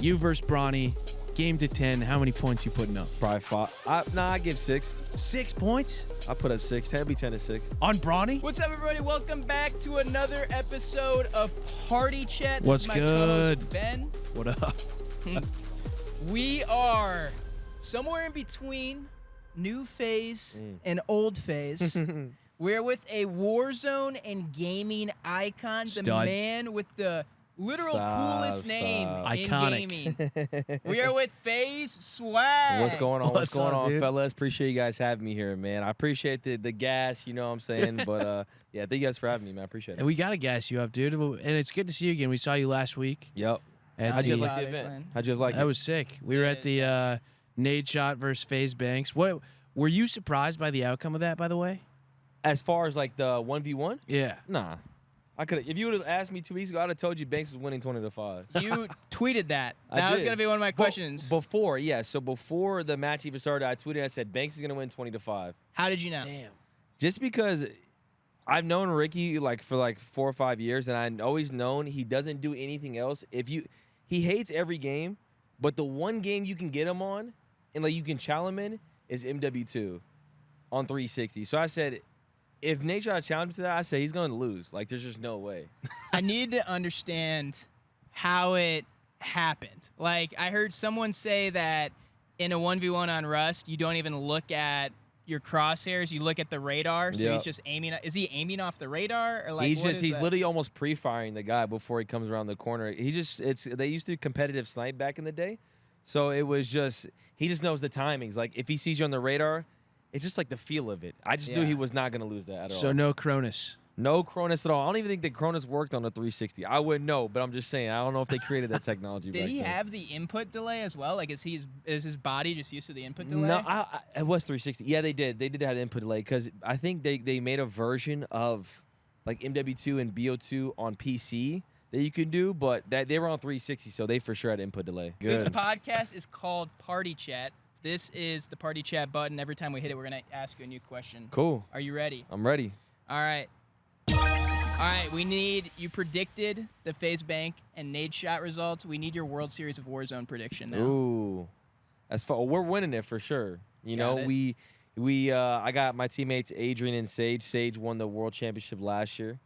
You versus Bronny. Game to 10. How many points you putting up? Probably 5. I give 6. 6 points? I put up 6. It'll be 10 to 6. On Bronny? What's up, everybody? Welcome back to another episode of Party Chat. This What's is my good? co-host, Ben. What up? We are somewhere in between new FaZe and old FaZe. We're with a Warzone and gaming icon, the Stud. man with the literal coolest name in Iconic. gaming. We are with FaZe Swagg. What's going on? What's going on, dude? fellas? Appreciate you guys having me here, man. I appreciate the gas, you know what I'm saying? But yeah, thank you guys for having me, man. I appreciate And it. we got to gas you up, dude. And it's good to see you again. We saw you last week. Yep. At How'd you the- guys like the event? How'd you guys like That it? was sick. We were Yeah, at the Nade Shot versus FaZe Banks. What were you surprised by the outcome of that, by the way? As far as like the 1v1? Yeah. Nah. I could. If you would have asked me 2 weeks ago, I'd have told you Banks was winning 20 to 5. You tweeted that. I That was did. going to be one of my questions. Before, yeah. So before the match even started, I tweeted. I said Banks is gonna win 20 to 5. How did you know? Damn. Just because I've known Ricky for 4 or 5 years, and I've always known he doesn't do anything else. He hates every game, but the one game you can get him on, and like you can challenge him in, is MW2 on 360. So I said, if Nate tried to challenge me to that, I said he's going to lose. Like there's just no way. I need to understand how it happened. Like, I heard someone say that in a 1v1 on Rust, you don't even look at your crosshairs, you look at the radar. So Yep. he's just aiming. Is he aiming off the radar? Or like, he's what is that? literally almost pre-firing the guy before he comes around the corner. They used to do competitive snipe back in the day. So it was just, he just knows the timings. Like if he sees you on the radar, it's just like the feel of it. I just knew Yeah. he was not going to lose that at all. So no Cronus. No Cronus at all. I don't even think that Cronus worked on the 360. I wouldn't know, but I'm just saying. I don't know if they created that technology Did back he then. have the input delay as well? Like, is his body just used to the input delay? No, it was 360. Yeah, they did. They did have input delay because I think they made a version of like MW2 and BO2 on PC that you can do, but that they were on 360, so they for sure had input delay. This podcast is called Party Chat. This is the Party Chat button. Every time we hit it, we're going to ask you a new question. Cool. Are you ready? I'm ready. All right. All right, you predicted the FaZe Bank and Nade Shot results. We need your World Series of Warzone prediction now. Ooh. As far we're winning it for sure. You Got know, it. I got my teammates Adrian and Sage. Sage won the world championship last year.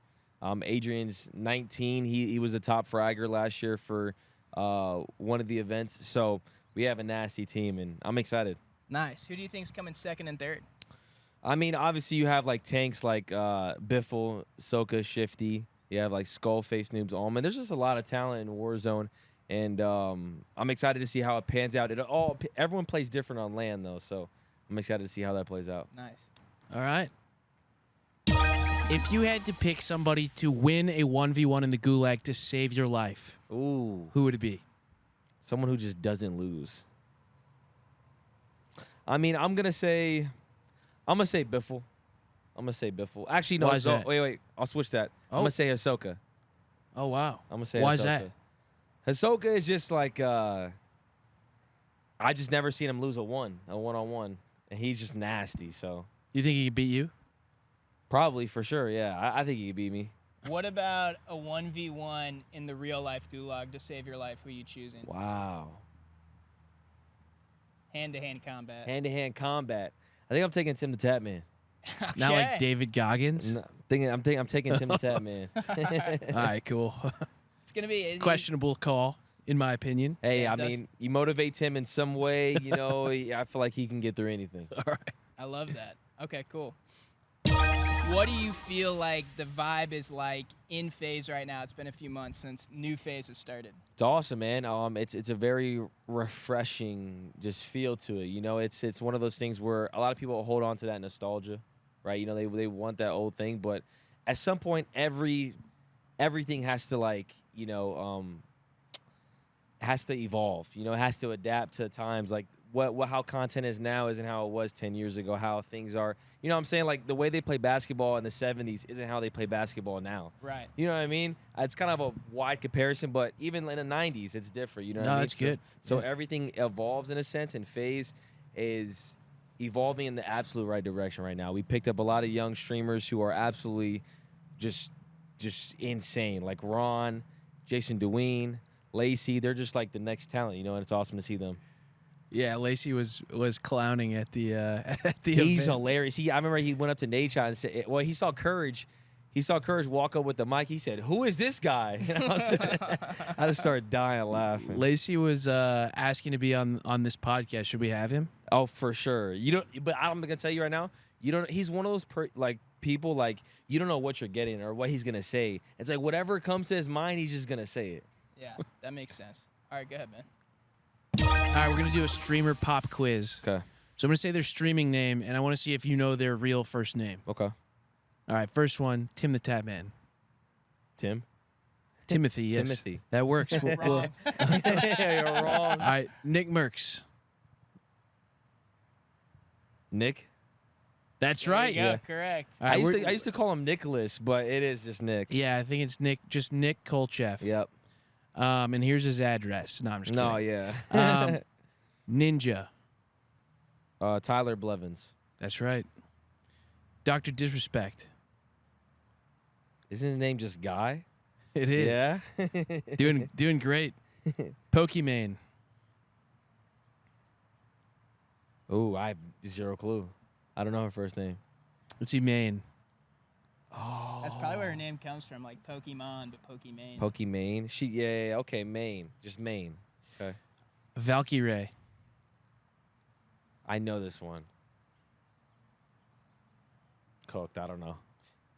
Adrian's 19. He was a top fragger last year for one of the events. So we have a nasty team, and I'm excited. Nice. Who do you think's coming second and third? I mean, obviously you have like tanks like Biffle, Soka, Shifty. You have like Skullface, Noobs, Almond. There's just a lot of talent in Warzone, and I'm excited to see how it pans out. Everyone plays different on LAN though, so I'm excited to see how that plays out. Nice. All right. If you had to pick somebody to win a 1v1 in the Gulag to save your life, Ooh, who would it be? someone who just doesn't lose. I mean, I'm gonna say Biffle. Actually, no. Why is that? Wait. I'll switch that. I'm Oh. gonna say Hisoka. Oh, wow. I'm gonna say Why Hisoka. is that? Hisoka is just like I just never seen him lose a one-on-one, and he's just nasty. So You think he could beat you? probably for sure, yeah. I think he could beat me. What about a 1v1 in the real life Gulag to save your life? Who you choosing? Wow. Hand-to-hand combat. Hand-to-hand combat. I think I'm taking Tim the Tap Man. Not like Okay. David Goggins? No, I'm taking Tim the Tap Man. All right, cool. It's gonna be Questionable call, in my opinion. Hey, Yeah, I Dust- mean, you motivate Tim in some way, you know. I feel like he can get through anything. All right. I love that. Okay, cool. What do you feel like the vibe is like in FaZe right now? It's been a few months since new FaZe has started. It's awesome, man. It's a very refreshing just feel to it. You know, it's one of those things where a lot of people hold on to that nostalgia, right? You know, they want that old thing, but at some point, everything has to has to evolve. You know, it has to adapt to times. Like how content is now isn't how it was 10 years ago. How things are, you know what I'm saying? Like the way they play basketball in the 70s isn't how they play basketball now. Right. You know what I mean? It's kind of a wide comparison, but even in the 90s, it's different. You know what I mean? No, that's good. So Yeah. everything evolves in a sense, and FaZe is evolving in the absolute right direction right now. We picked up a lot of young streamers who are absolutely just insane, like Ron, Jason Deween, Lacey, they're just like the next talent, and it's awesome to see them. Yeah, Lacey was clowning at the at the He's event. hilarious. I remember he went up to Nate Shot and said, well, he saw Courage. He saw Courage walk up with the mic. He said, "Who is this guy?" I just started dying laughing. Lacey was asking to be on this podcast. Should we have him? Oh, for sure. But I'm gonna tell you right now. He's one of those people like you don't know what you're getting or what he's gonna say. It's like whatever comes to his mind, he's just gonna say it. Yeah, that makes sense. All right, go ahead, man. All right, we're gonna do a streamer pop quiz. Okay. So I'm gonna say their streaming name, and I want to see if you know their real first name. Okay. All right, first one, Tim the Tap Man. Tim. Timothy, yes. Timothy. That works. Wrong. Yeah, you're wrong. All right, Nick Merckx. Nick. That's There right. you go, Yeah. correct. All right, I used to call him Nicholas, but it is just Nick. Yeah, I think it's Nick, just Nick Kolcheff. Yep. And here's his address. No, I'm just kidding. No, yeah. Ninja. Tyler Blevins. That's right. Dr. Disrespect. Isn't his name just Guy? It is. Yeah. Doing great. Pokimane. Ooh, I have zero clue. I don't know her first name. What's he main? Oh. That's probably where her name comes from, like Pokemon, but Pokimane. Pokimane. Yeah, okay, Maine. Just Maine. Okay. Valkyrie. I know this one. Cooked, I don't know.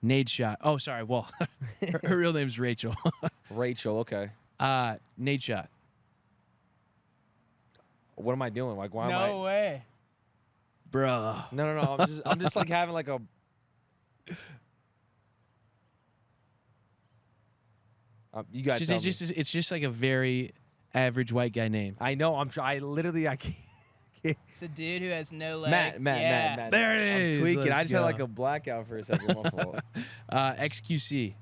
Nade Shot. Oh, sorry. Well, her real name's Rachel. Rachel, okay. Nade Shot. What am I doing? Like, why am I? No way. Bruh. No. I'm just like having like a. You guys. Tell me. It's just like a very average white guy name. I know. I literally I can't. It's a dude who has no leg. Matt. There it is. I'm tweaking. Let's I just had go. like a blackout for a second. My fault. XQC.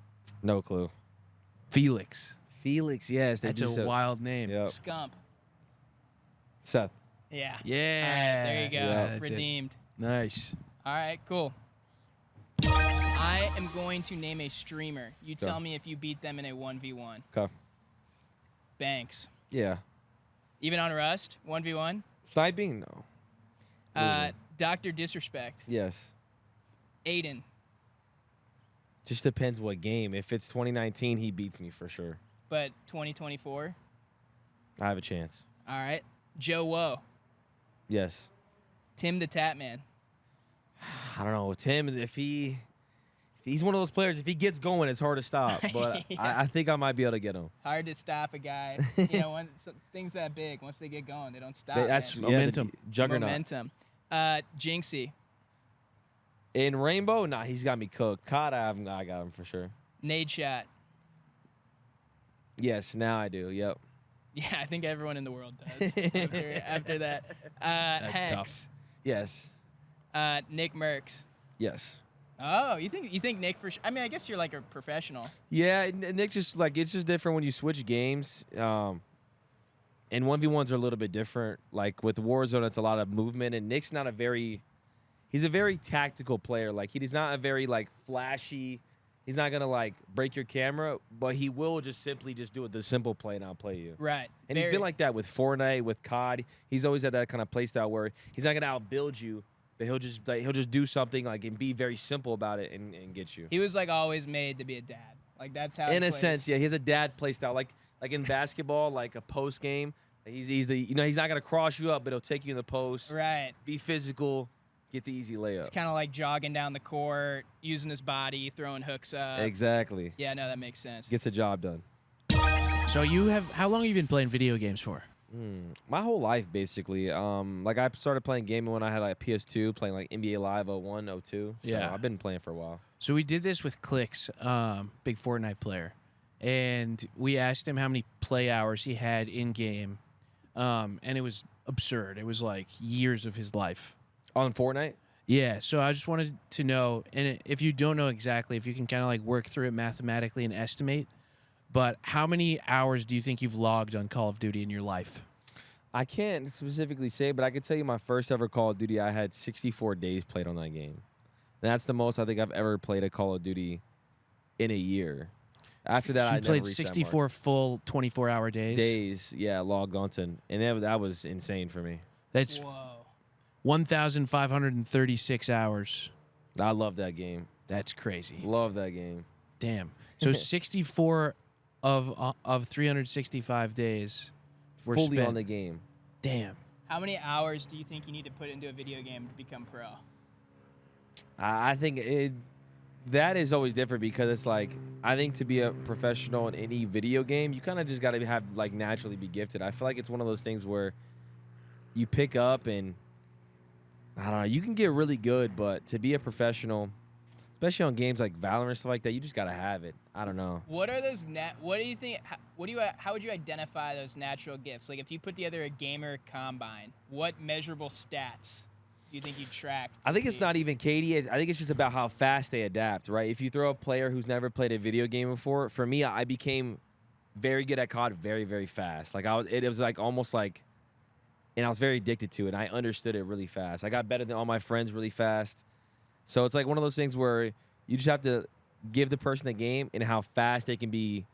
No clue. Felix. Felix, yes. That's a wild name. Yep. Scump. Seth. Yeah. Yeah. All right, there you go. Yeah, that's it. Redeemed. Nice. All right, cool. I am going to name a streamer. You Go. tell me if you beat them in a 1v1. Okay. Banks. Yeah. Even on Rust, 1v1. Sniping? No. Losing. Dr. Disrespect. Yes. Aiden. Just depends what game. If it's 2019, he beats me for sure. But 2024. I have a chance. All right. Joe Woe. Yes. Tim the Tapman. I don't know. Tim, if he's one of those players, if he gets going, it's hard to stop. But Yeah. I think I might be able to get him. Hard to stop a guy. Things that big, once they get going, they don't stop. That's man. Momentum. the juggernaut. Momentum. Jinxie. In Rainbow, nah, he's got me cooked. COD, I got him for sure. Nade Shot. Yes, now I do. Yep. Yeah, I think everyone in the world does after that. That's Hex. tough. Yes. Nick Merckx. Yes. Oh, you think Nick for sure? I mean, I guess you're like a professional. Yeah, Nick's just like it's just different when you switch games. And 1v1s are a little bit different. Like with Warzone, it's a lot of movement, and Nick's not he's a very tactical player. Like he's not a very like flashy. He's not gonna like break your camera, but he will just simply just do it the simple play and outplay you. Right. And he's been like that with Fortnite, with COD. He's always had that kind of play style where he's not gonna outbuild you, but he'll just do something like and be very simple about it and get you. He was like always made to be a dad. Like that's how. In he a plays. sense, yeah, he has a dad play style. Like in basketball, like a post game. He's the he's not gonna cross you up, but he'll take you in the post. Right. Be physical, get the easy layup. It's kind of like jogging down the court, using his body, throwing hooks up. Exactly. Yeah, no, that makes sense. Gets the job done. So how long have you been playing video games for? My whole life, basically. Like I started playing gaming when I had like a PS2, playing like NBA Live 01, 02. So Yeah. I've been playing for a while. So we did this with Clicks, big Fortnite player, and we asked him how many play hours he had in game, and it was absurd. It was like years of his life. On Fortnite? Yeah, so I just wanted to know, and if you don't know exactly, if you can kind of like work through it mathematically and estimate, but how many hours do you think you've logged on Call of Duty in your life? I can't specifically say, but I can tell you my first ever Call of Duty, I had 64 days played on that game. And that's the most I think I've ever played a Call of Duty in a year. After that, So I you never played reached that mark. 64 full 24-hour days. Yeah, logged onto, and that was insane for me. That's Whoa. 1,536 hours. I love that game. That's crazy. Love that game. Damn. So 64 of 365 days were Fully spent on the game. Damn. How many hours do you think you need to put into a video game to become pro? I think that is always different because it's like, I think to be a professional in any video game, you kind of just got to have like naturally be gifted. I feel like it's one of those things where you pick up and I don't know, you can get really good, but to be a professional, especially on games like Valorant and stuff like that, you just got to have it. I don't know. What are those what do you think how would you identify those natural gifts? Like if you put together a gamer combine, what measurable stats do you think you track? I think it's not even KD. I think it's just about how fast they adapt, right? If you throw a player who's never played a video game before, for me, I became very good at COD very, very fast. Like it was like almost like, and I was very addicted to it. And I understood it really fast. I got better than all my friends really fast. So it's like one of those things where you just have to give the person the game and how fast they can be,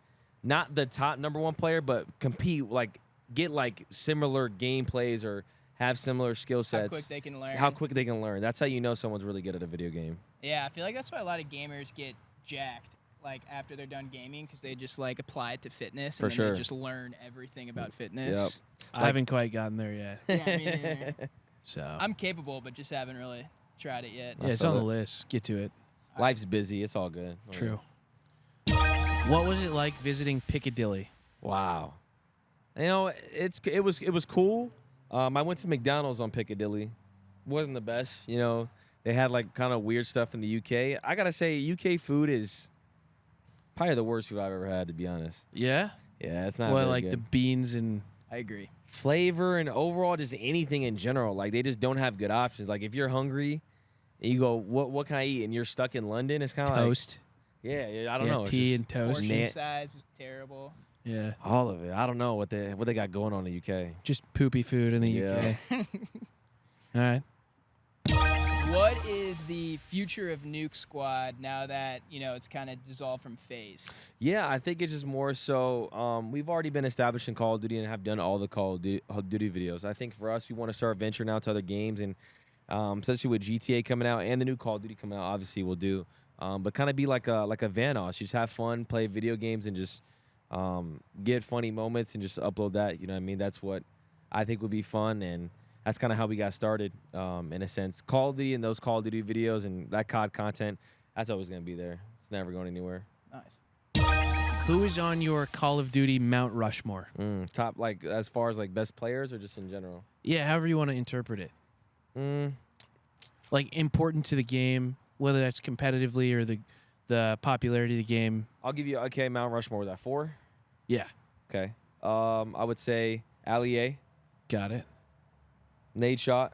not the top #1 player, but compete, like get like similar gameplays or have similar skill sets. How quick they can learn. How quick they can learn. That's how you know someone's really good at a video game. Yeah, I feel like that's why a lot of gamers get jacked like after they're done gaming because they just like apply it to fitness and then they just learn everything about fitness. Yep. I haven't quite gotten there yet. Yeah, me neither. So I'm capable, but just haven't really tried it yet. yeah, it's on the list. Get to it. Life's busy. It's all good. True. What was it like visiting Piccadilly? Wow. You know, it was cool. I went to McDonald's on Piccadilly. Wasn't the best. You know, they had like kind of weird stuff in the UK. I gotta say, UK food is probably the worst food I've ever had, to be honest. Yeah. Yeah, it's not. Well, very like good. the beans and I agree. Flavor and overall just anything in general. Like they just don't have good options. Like if you're hungry and you go, what can I eat? And you're stuck in London, it's kind of toast. like, I don't know. It's Tea just and toast. Portion size is terrible. Yeah. all of it. I don't know what they got going on in the UK. Just poopy food in the Yeah. UK. All right. What is the future of Nuke Squad now that, you know, it's kind of dissolved from FaZe? Yeah, I think it's just more so we've already been established in Call of Duty and have done all the Call of Duty videos. I think for us, we want to start venturing out to other games, and especially with GTA coming out and the new Call of Duty coming out, obviously we'll do. But kind of be like a Vanoss. You just have fun, play video games, and just get funny moments and just upload that. You know what I mean? That's what I think would be fun, and that's kind of how we got started, in a sense. Call of Duty and those Call of Duty videos and that COD content, that's always going to be there. It's never going anywhere. Nice. Who is on your Call of Duty Mount Rushmore? Top, like, as far as, like, best players or just in general? Yeah, however you want to interpret it. Like, important to the game, whether that's competitively or the popularity of the game. I'll give you, okay, Mount Rushmore. Was that 4? Yeah. Okay. I would say Ali-A, Got it. Nade Shot.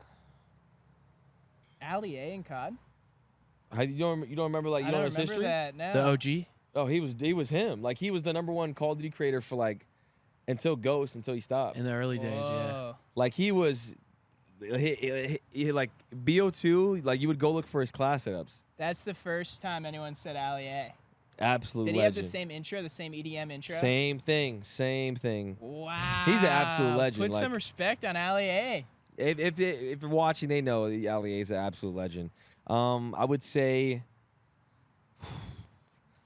Ali A in COD? You don't remember, like, you I know don't his remember history? that. No. The OG? Oh, he was him. Like, he was the #1 Call of Duty creator for, like, until Ghost, until he stopped. In the early days, yeah. Whoa. Like, he was, he like, BO2, like, you would go look for his class setups. That's the first time anyone said Ali A. Absolute Did he legend. have the same intro, the same EDM intro? Same thing. Wow. He's an absolute legend, Put like- some respect on Ali A. If you're watching, they know Ali is an absolute legend. I would say,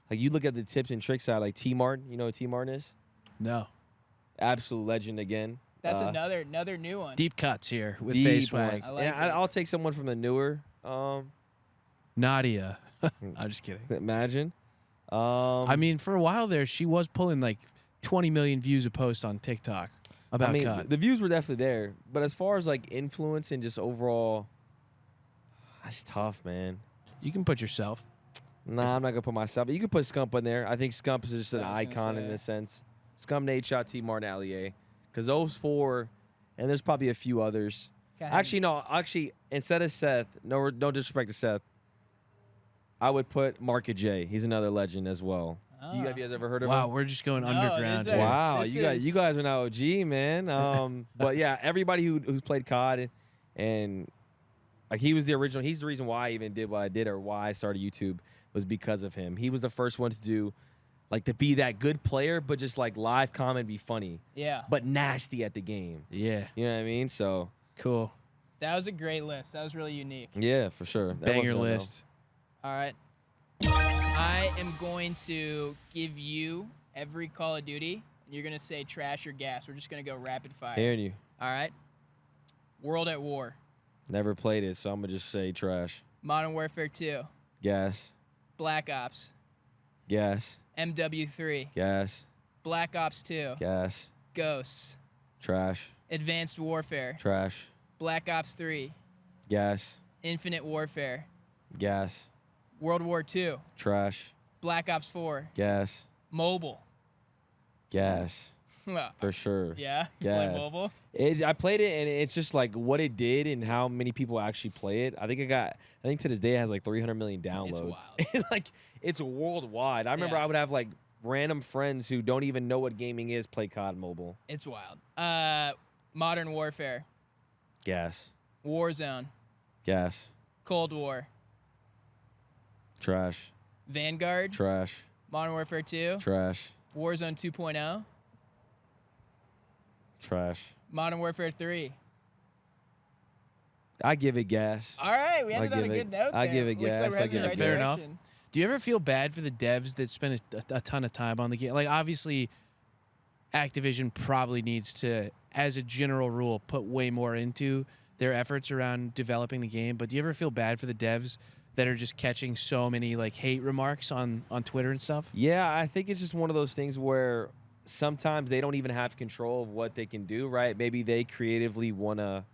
like, you look at the tips and tricks side, like T-Martin. You know what T-Martin is? No. Absolute legend again. That's another new one. Deep cuts here with Deep FaZe Swagg. ones. I like And I'll this. take someone from the newer. Nadia. I'm just kidding. Imagine. I mean, for a while there, she was pulling like 20 million views a post on TikTok about I mean, COD. the views were definitely there, but as far as like influence and just overall, that's tough, man. You can put yourself. Nah, I'm not gonna put myself. You can put Scump in there. I think Scump is just an I was gonna icon in say. this sense. Scump, Nade Shot, T-Martin, Ali-A, because those 4, and there's probably a few others. Kinda Actually, no. Actually, instead of Seth, no disrespect to Seth, I would put Market J. He's another legend as well. Oh. You guys ever heard of Wow, him? we're just going No, underground. this here. is- Wow, This you is- guys are now OG, man. But yeah, everybody who's played COD, and like he was the original. He's the reason why I even did what I did or why I started YouTube was because of him. He was the first one to do like to be that good player, but just like live comment be funny, Yeah. but nasty at the game. Yeah. You know what I mean? So Cool. That was a great list. That was really unique. yeah, for sure. Everyone's Banger gonna know. list. All right. I am going to give you every Call of Duty, and you're going to say trash or gas. We're just going to go rapid fire. Hearing you. All right. World at War. Never played it, so I'm gonna just say trash. Modern Warfare 2. Gas. Black Ops. Gas. MW3. Gas. Black Ops 2. Gas. Ghosts. Trash. Advanced Warfare. Trash. Black Ops 3. Gas. Infinite Warfare. Gas. World War 2. Trash. Black Ops 4. Gas. Mobile. Gas. For sure. Yeah? You Gas. play mobile? I played it, and it's just like what it did and how many people actually play it. I think to this day it has like 300 million downloads. It's Like it's worldwide. I remember Yeah. I would have like random friends who don't even know what gaming is play COD Mobile. It's wild. Modern Warfare. Gas. Warzone. Gas. Cold War. Trash. Vanguard. Trash. Modern Warfare 2. Trash. Warzone 2.0. Trash. Modern Warfare 3. I give it gas. All right, we ended on a give it- good note I there. give it Looks gas, like we're I heading give in the it right Fair enough. direction. Do you ever feel bad for the devs that spend a ton of time on the game? Like, obviously, Activision probably needs to, as a general rule, put way more into their efforts around developing the game. But do you ever feel bad for the devs that are just catching so many like hate remarks on Twitter and stuff? Yeah, I think it's just one of those things where sometimes they don't even have control of what they can do, right? Maybe they creatively want to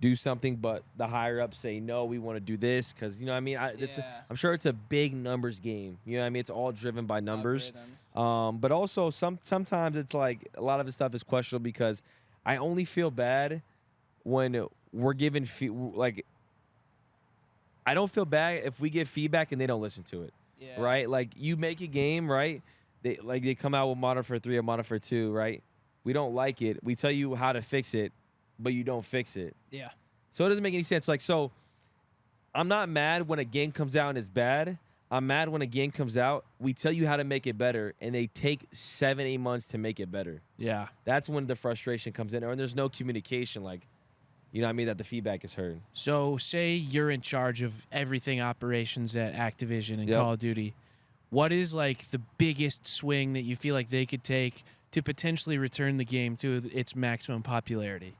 do something, but the higher ups say, no, we want to do this because, you know what I mean? Yeah. I'm sure it's a big numbers game. You know what I mean? It's all driven by numbers. Algorithms. But also sometimes it's like a lot of the stuff is questionable because I only feel bad when we're given like I don't feel bad if we give feedback and they don't listen to it, Yeah. right? Like you make a game, right? They come out with Modern Warfare 3 or Modern Warfare 2, right? We don't like it. We tell you how to fix it, but you don't fix it. Yeah. So it doesn't make any sense. Like, so I'm not mad when a game comes out and it's bad. I'm mad when a game comes out, we tell you how to make it better, and they take 7-8 months to make it better. Yeah. That's when the frustration comes in, or there's no communication, like, you know what I mean, that the feedback is heard. So say you're in charge of everything operations at Activision and Yep. Call of Duty. What is like the biggest swing that you feel like they could take to potentially return the game to its maximum popularity?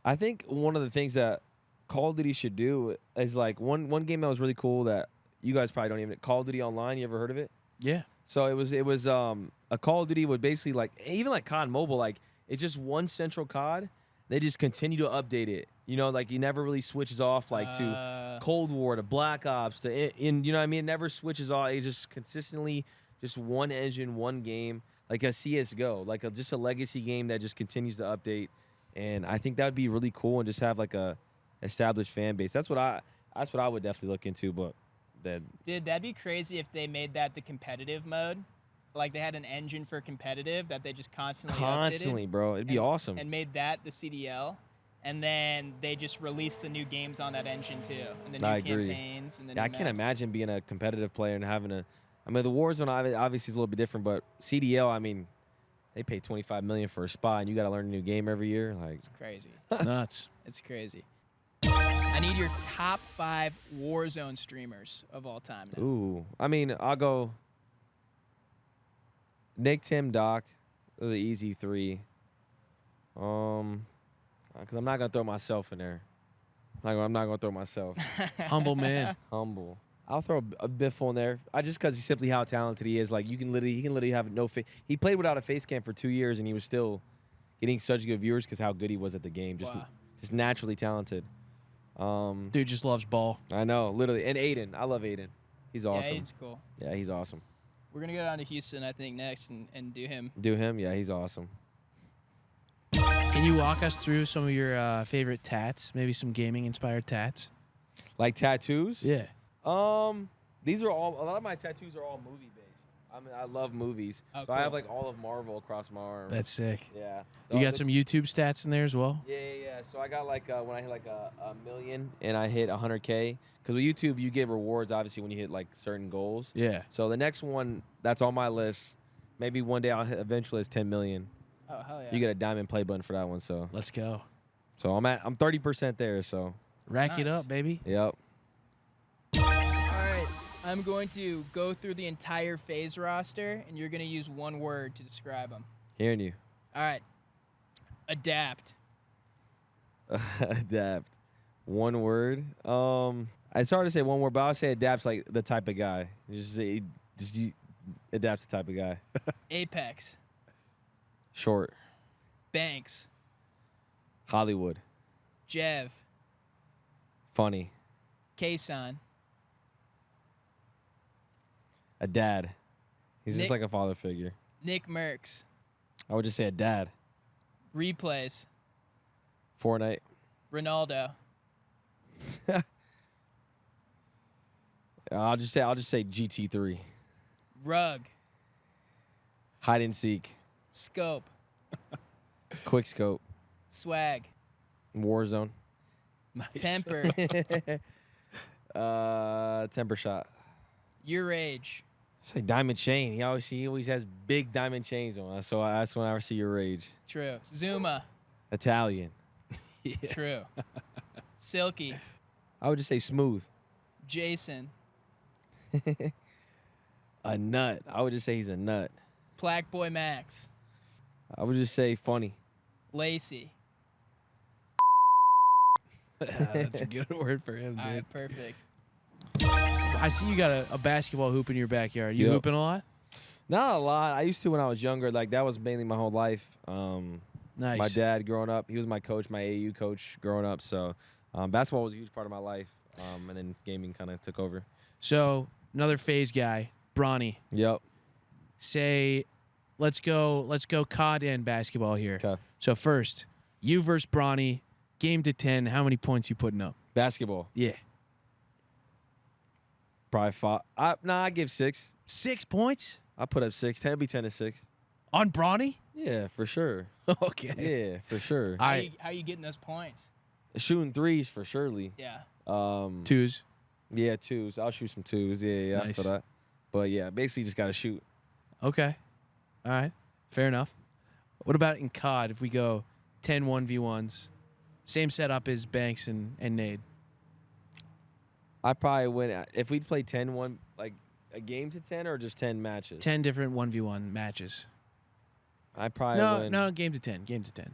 I think one of the things that Call of Duty should do is like one game that was really cool that you guys probably don't even, Call of Duty Online. You ever heard of it? Yeah. So it was a Call of Duty would basically like even like COD Mobile, like it's just one central COD. They just continue to update it. You know, like it never really switches off like to Cold War to Black Ops to in you know what I mean. It never switches off. It just consistently just one engine, one game, like a CS:GO, like just a legacy game that just continues to update. And I think that would be really cool and just have like a established fan base. That's what I would definitely look into. But then, Dude, that'd be crazy if they made that the competitive mode. Like they had an engine for competitive that they just constantly updated bro, it'd be awesome. and made that the CDL. And then they just released the new games on that engine too, and the new I agree. campaigns and the Yeah, new I can't maps. imagine being a competitive player and having a. I mean, the Warzone obviously is a little bit different, but CDL, I mean, they pay $25 million for a spot, and you got to learn a new game every year. Like, It's crazy. It's nuts. It's crazy. I need your top 5 Warzone streamers of all time now. ooh, I mean, I'll go. Nick, Tim, Doc, those are the easy 3. Because I'm not gonna throw myself in there. I'm not gonna throw myself. Humble man. Humble. I'll throw a Biffle in there. Just because he's simply how talented he is. Like he can literally have no face. He played without a face cam for 2 years, and he was still getting such good viewers because how good he was at the game. Just Wow. just naturally talented. Dude just loves ball. I know, literally. And Aiden, I love Aiden. He's awesome. Yeah, he's cool. Yeah, he's awesome. We're gonna go down to Houston, I think, next and do him. Do him? Yeah, he's awesome. Can you walk us through some of your favorite tats? Maybe some gaming inspired tats? Like tattoos? Yeah. These are all. A lot of my tattoos are all movie based. I mean, I love movies, Oh, so I have cool. like all of Marvel across my arm. That's sick. Yeah. You got some YouTube stats in there as well? Yeah. So So I got like when I hit like a million and I hit 100K. Because with YouTube, you get rewards obviously when you hit like certain goals. Yeah. So the next one that's on my list, maybe one day I'll hit eventually is 10 million. Oh hell yeah. You get a diamond play button for that one. So Let's go. I'm 30% there. So Rack it Nice. up, baby. yep. All right. I'm going to go through the entire FaZe roster, and you're going to use one word to describe them. Hearing you. All right. Adapt. Adapt. One word. It's hard to say one word, but I'll say adapt's like the type of guy. Adapt's the type of guy. Apex. Short. Banks. Hollywood. Jev. Funny. Kason. A dad. He's Nick- just like a father figure. Nick Merckx. I would just say a dad. Replays. Fortnite. Ronaldo. I'll just say GT3. Rug. Hide and seek. Scope. Quick scope. Swag. Warzone. Nice. Temper. Temper shot. Your age. Say diamond chain. He always has big diamond chains on. So that's when I see your rage. True. Zuma. Italian. Yeah. True. Silky. I would just say smooth. Jason. A nut. I would just say he's a nut. Plaque Boy Max. I would just say funny. Lacey. That's a good word for him, All dude. right, perfect. I see you got a basketball hoop in your backyard. You Yep. hooping a lot? Not a lot. I used to when I was younger. Like that was mainly my whole life. Nice. My dad growing up, he was my coach, my AAU coach growing up. So basketball was a huge part of my life. And then gaming kind of took over. So another FaZe guy, Bronny. Yep. Say, let's go COD and basketball here. Okay. So first, you versus Bronny, game to 10. How many points you putting up? Basketball. Yeah. Probably 5. I give 6. 6 points I put up 6. 10 be 10 to 6. on Bronny? Yeah, for sure. Okay. Yeah, for sure. All right. How you getting those points? Shooting threes for surely. Yeah. Twos. Yeah, twos. I'll shoot some twos. Yeah, Nice. for that. But yeah, basically just gotta shoot. Okay. All right. Fair enough. What about in COD if we go 10 1v1s? Same setup as Banks and Nade. I probably win if we play 10-1, like a game to 10 or just 10 matches. 10 different 1v1 matches. I probably win. No, game to 10. Game to 10.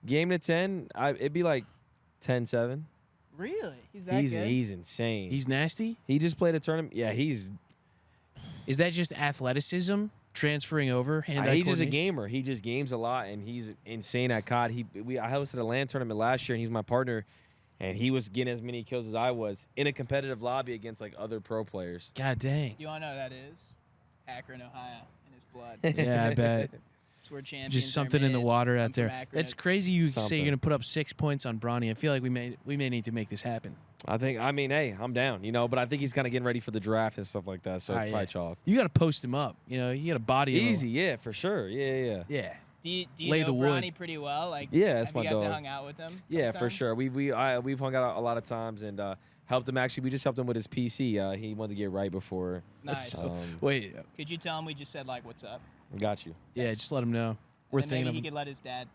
Game to 10, it'd be like 10-7. Really? He's that good? He's insane. He's nasty? He just played a tournament. Yeah, Is that just athleticism transferring over? Hand-eye he's just a coordination? gamer. He just games a lot, and he's insane at COD. I hosted a LAN tournament last year, and he's my partner, and he was getting as many kills as I was in a competitive lobby against like other pro players. God dang. You want to know who that is? Akron, Ohio, in his blood. Yeah, I bet. It's where champions Just are something in the made. water I'm out from there. Akron. That's crazy. You say Something. you're gonna put up 6 points on Bronny. I feel like we may need to make this happen. Hey, I'm down, but I think he's kind of getting ready for the draft and stuff like that, so it's probably chalk. You got to post him up. You got to body him. Easy, yeah, for sure. Yeah. Yeah. Do you Lay know the wood. Bronny pretty well? Like, Yeah, that's have my you got dog. to hang out with him? Yeah, for sometimes? sure. We've hung out a lot of times and helped him. Actually, we just helped him with his PC. He wanted to get right before. Nice. Wait. Could you tell him we just said like, "What's up"? Got you. Yeah, just let him know. We're And then thinking maybe of he could let his dad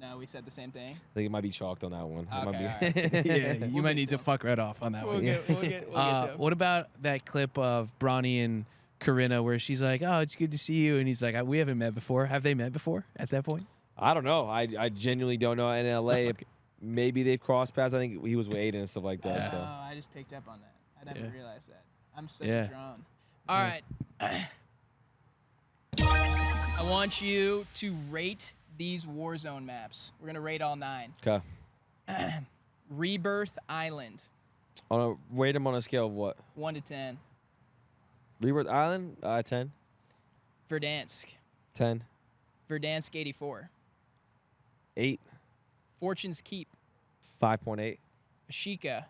know we said the same thing. I think it might be chalked on that one. It might Okay, be- yeah, you We'll might get need to to him. fuck right off on that We'll one. get to him. What about that clip of Bronny and Corinna where she's like, "Oh, it's good to see you," and he's like, "We haven't met before. Have they met before at that point?" I don't know. I genuinely don't know. In LA, maybe they've crossed paths. I think he was with Aiden and stuff like that. Yeah. So I just picked up on that. I never Yeah. realized that. I'm such Yeah. a drone. All right. I want you to rate these Warzone maps. We're gonna rate all 9. okay. Rebirth Island, Rate him on a scale of what? 1 to 10. Rebirth Island, 10. Verdansk, 10. Verdansk 84. 8. Fortune's Keep, 5.8. Ashika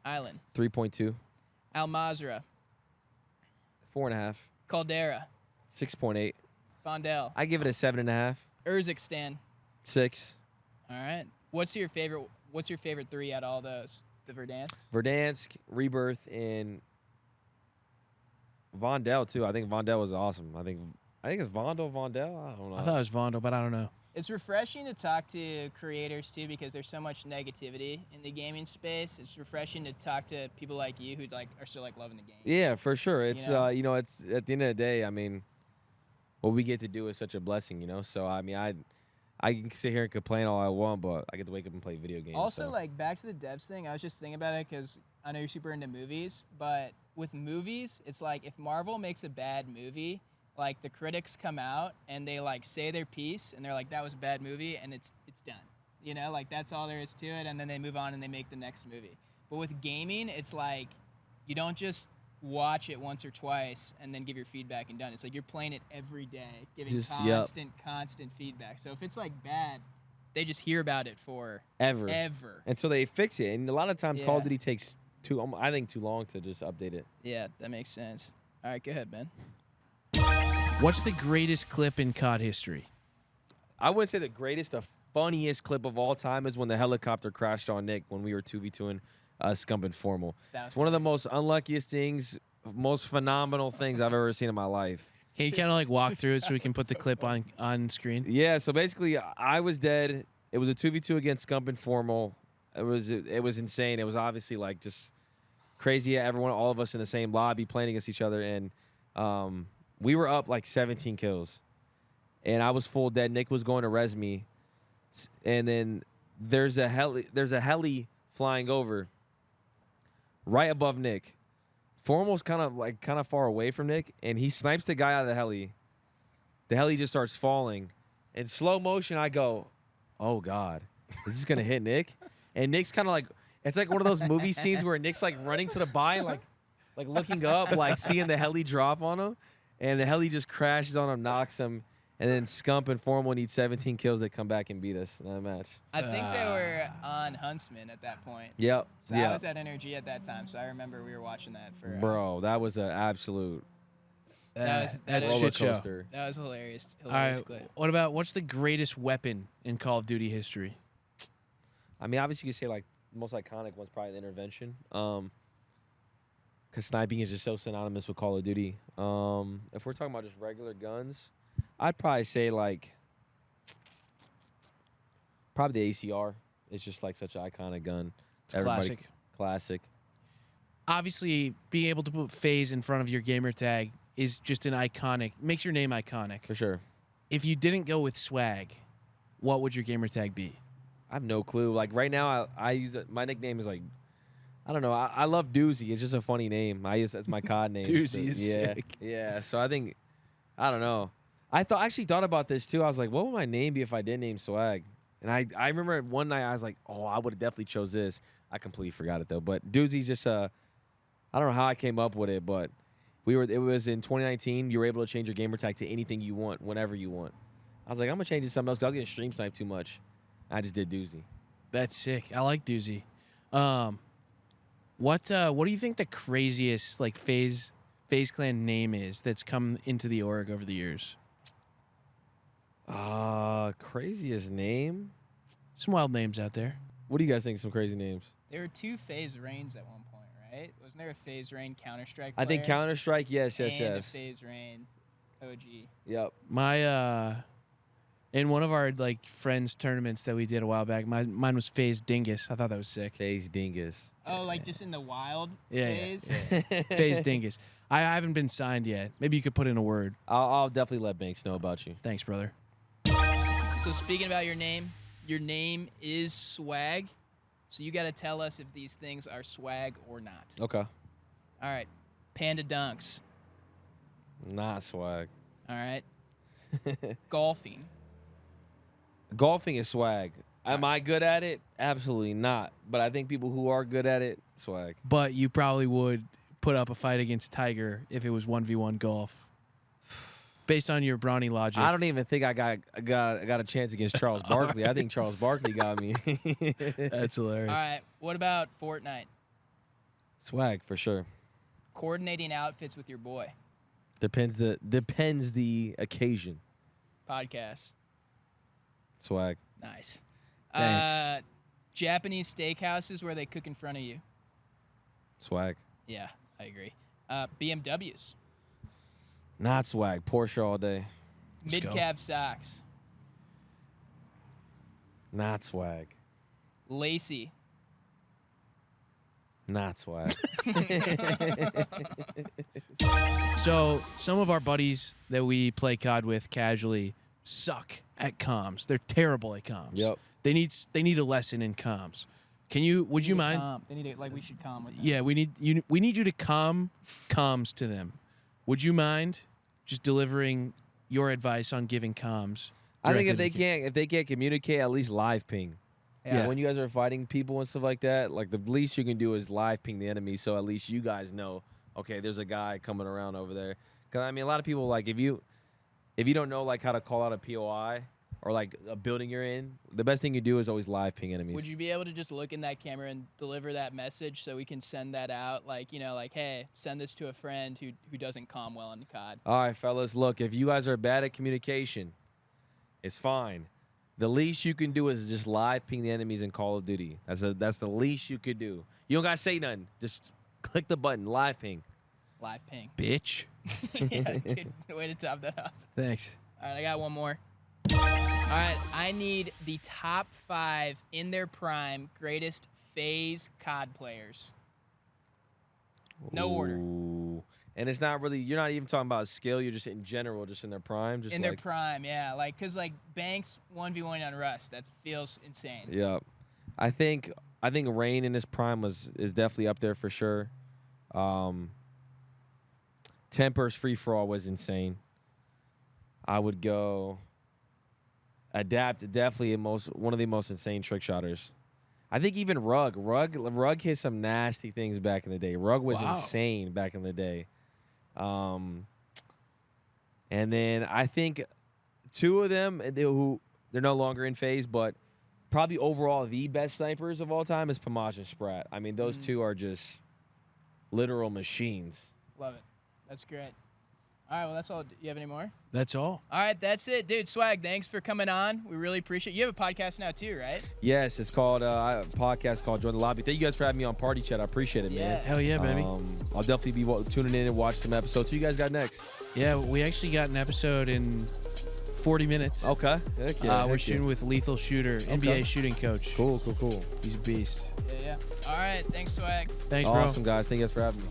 Island, 3.2. Al Mazrah, 4.5. Caldera, 6.8. Fondel, I give it a 7.5. Urzikstan. 6. All right. What's your favorite? What's your favorite 3 out of all those? The Verdansk? Verdansk, Rebirth, and Vondel too. I think Vondel was awesome. I think it's Vondel. I don't know. I thought it was Vondo, but I don't know. It's refreshing to talk to creators too because there's so much negativity in the gaming space. It's refreshing to talk to people like you who like are still like loving the game. Yeah, for sure. It's know? it's at the end of the day. I mean, what we get to do is such a blessing, So I mean, I can sit here and complain all I want, but I get to wake up and play video games. Also, so. like back to the devs thing, I was just thinking about it because I know you're super into movies, but with movies, it's like if Marvel makes a bad movie, like the critics come out and they like say their piece and they're like, that was a bad movie, and it's done. Like that's all there is to it, and then they move on and they make the next movie. But with gaming, it's like you don't just watch it once or twice and then give your feedback and done. It's like you're playing it every day, giving constant feedback. So if it's like bad, they just hear about it for ever until they fix it. And a lot of times, Call of Duty takes too long to just update it. Yeah, that makes sense. All right, go ahead, Ben. What's the greatest clip in COD history? I wouldn't say the greatest, the funniest clip of all time is when the helicopter crashed on Nick when we were 2v2ing Scump and Formal. It's one of the most unluckiest things, most phenomenal things I've ever seen in my life. Can you kind of like walk through it so we can put the clip on screen? Yeah, so basically I was dead. It was a 2v2 against Scump and Formal. It was insane. It was obviously like just crazy. All of us in the same lobby playing against each other, and we were up like 17 kills. And I was full dead. Nick was going to res me. And then there's a heli flying over right above Nick. Formal's kind of far away from Nick, and he snipes the guy out of the heli. The heli just starts falling. In slow motion, I go, oh, God, is this going to hit Nick? And Nick's kind of like, it's like one of those movie scenes where Nick's like running to the buy, like looking up, like seeing the heli drop on him. And the heli just crashes on him, knocks him. And then Scump and Formal need 17 kills. They come back and beat us in that match. I think they were on Huntsman at that point. Yep. So I was at Energy at that time, so I remember we were watching that for. Bro, that was an absolute. That's a shit show. coaster. That was hilarious. All right. Clip. What's the greatest weapon in Call of Duty history? I mean, obviously you could say like the most iconic one's probably the intervention. Because sniping is just so synonymous with Call of Duty. If we're talking about just regular guns, I'd probably say like probably the ACR. It's just like such an iconic gun. It's classic. Classic. Obviously, being able to put FaZe in front of your gamer tag is just an iconic, makes your name iconic. For sure. If you didn't go with Swag, what would your gamer tag be? I have no clue. Like right now, I use it, my nickname is like, I don't know. I love Doozy. It's just a funny name. I use that's my COD name. Doozy is sick. Yeah. So I think, I don't know. I actually thought about this too. I was like, what would my name be if I didn't name Swag? And I remember one night I was like, oh, I would have definitely chose this. I completely forgot it though. But Doozy's just I don't know how I came up with it, but it was in 2019. You were able to change your gamer tag to anything you want, whenever you want. I was like, I'm gonna change it to something else because I was getting stream sniped too much. I just did Doozy. That's sick. I like Doozy. What do you think the craziest like FaZe Clan name is that's come into the org over the years? Craziest name? Some wild names out there. What do you guys think? Some crazy names? There were 2 FaZe Reigns at one point, right? Wasn't there a FaZe Reign Counter-Strike I think player? Counter-Strike, yes. And a FaZe Reign OG. Yep. My in one of our like friends tournaments that we did a while back, mine was FaZe Dingus. I thought that was sick. FaZe Dingus. Oh, like just in the wild Yeah, phase? yeah. FaZe Dingus. I haven't been signed yet. Maybe you could put in a word. I'll definitely let Banks know about you. Thanks, brother. So speaking about your name is Swag. So you got to tell us if these things are swag or not. Okay. All right. Panda Dunks. Not swag. All right. Golfing. Golfing is swag. Am I good at it? Absolutely not. But I think people who are good at it, swag. But you probably would put up a fight against Tiger if it was 1v1 golf. Based on your brawny logic. I don't even think I got a chance against Charles Barkley. I think Charles Barkley got me. That's hilarious. All right. What about Fortnite? Swag for sure. Coordinating outfits with your boy. Depends the occasion. Podcast. Swag. Nice. Thanks. Japanese steakhouses where they cook in front of you. Swag. Yeah, I agree. BMWs. Not swag. Porsche all day. Let's go. Mid-calf socks. Not swag. Lacy. Not swag. So some of our buddies that we play COD with casually suck at comms. They're terrible at comms. Yep. They need a lesson in comms. Would you mind? They need to, like, we should calm with them. Yeah, we need you to calm comms to them. Would you mind just delivering your advice on giving comms? I think directly if they can't communicate, at least live ping. Yeah. When you guys are fighting people and stuff like that, like the least you can do is live ping the enemy, so at least you guys know, okay, there's a guy coming around over there. Because I mean, a lot of people, like, if you don't know like how to call out a POI or like a building you're in, the best thing you do is always live ping enemies. Would you be able to just look in that camera and deliver that message so we can send that out? Like, like, hey, send this to a friend who doesn't comm well in COD. All right, fellas, look, if you guys are bad at communication, it's fine. The least you can do is just live ping the enemies in Call of Duty. That's the least you could do. You don't gotta say nothing. Just click the button, live ping. Live ping. Bitch. Yeah, dude, way to top that off. Thanks. All right, I got one more. All right, I need the top 5 in their prime greatest FaZe COD players. No order. Ooh. And it's not really, you're not even talking about skill, you're just in general, just in their prime. Just In like, their prime, yeah. Like, because, like, Banks 1v1 on Rust, that feels insane. Yeah. I think Rain in his prime is definitely up there for sure. Temper's free for all was insane. I would go Adapt, definitely one of the most insane trick shotters. I think even Rug hit some nasty things back in the day. Rug was insane back in the day. And then I think 2 of them who they're no longer in FaZe, but probably overall the best snipers of all time is Pamaj and Sprat. I mean, those 2 are just literal machines. Love it. That's great. All right, well, that's all. Do you have any more? That's all. All right, that's it. Dude, Swag, thanks for coming on. We really appreciate it. You have a podcast now too, right? Yes, it's called a podcast called Join the Lobby. Thank you guys for having me on Party Chat. I appreciate it, man. Yeah. Hell yeah, baby. I'll definitely be tuning in and watch some episodes. Who you guys got next? Yeah, we actually got an episode in 40 minutes. Okay. Heck yeah, We're heck shooting yeah. with Lethal Shooter, NBA shooting coach. Cool. He's a beast. Yeah. All right, thanks, Swag. Thanks, bro. Awesome, guys. Thank you guys for having me.